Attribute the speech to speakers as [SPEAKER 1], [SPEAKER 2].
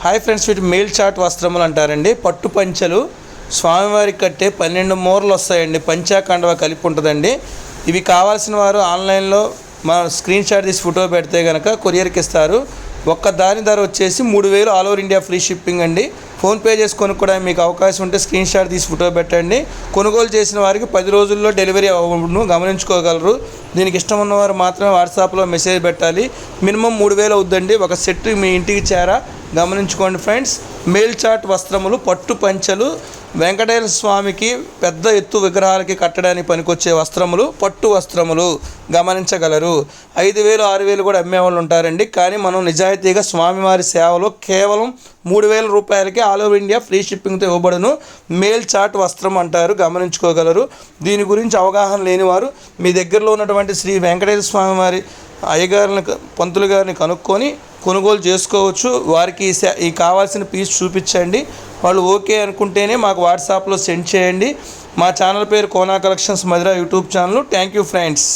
[SPEAKER 1] Hi friends, వీటి mail chat వస్త్రములు అంటారండి. పట్టు పంచెలు స్వామివారికి కట్టే 12 మూరలు వస్తాయండి. పంచాకండవ కలిపి ఉంటుందండి. ఇవి కావాల్సిన వారు ఆన్లైన్లో మా స్క్రీన్ షాట్ తీసి ఫోటో పెడితే కనుక కొరియర్కి ఇస్తారు. ఒక్క దాని ధర వచ్చేసి 3000 all over India free shipping అండి. ఫోన్పే చేసి కొనుక్కోవడానికి మీకు అవకాశం ఉంటే స్క్రీన్ షాట్ తీసి ఫోటో పెట్టండి. కొనుగోలు చేసిన వారికి 10 రోజుల్లో డెలివరీ అవ్వను గమనించుకోగలరు. దీనికి ఇష్టం ఉన్నవారు మాత్రమే వాట్సాప్లో మెసేజ్ పెట్టాలి. మినిమం 3000 అవుద్దండి. ఒక సెట్ మీ ఇంటికి చేరా గమనించుకోండి ఫ్రెండ్స్. మెయిల్ చాట్ వస్త్రములు, పట్టు పంచెలు, వెంకటేశ్వర స్వామికి పెద్ద ఎత్తు విగ్రహాలకి కట్టడానికి పనికొచ్చే వస్త్రములు, పట్టు వస్త్రములు గమనించగలరు. 5000 6000 కూడా అమ్మేవాళ్ళు ఉంటారండి. కానీ మనం నిజాయితీగా స్వామివారి సేవలో కేవలం 3000 రూపాయలకి ఆల్ ఓవర్ ఇండియా ఫ్రీ షిప్పింగ్తో ఇవ్వబడును. మెయిల్ చాట్ వస్త్రం అంటారు, గమనించుకోగలరు. దీని గురించి అవగాహన లేనివారు మీ దగ్గరలో ఉన్నటువంటి శ్రీ వెంకటేశ్వర స్వామి వారి అయ్యగారిని, పంతులు గారిని కనుక్కొని కొనుగోలు చేసుకోవచ్చు. వారికి ఈ కావాల్సిన పీస్ చూపించండి. వాళ్ళు ఓకే అనుకుంటేనే మాకు వాట్సాప్లో సెండ్ చేయండి. మా ఛానల్ పేరు Kona collections Madhura YouTube channel. Thank you friends.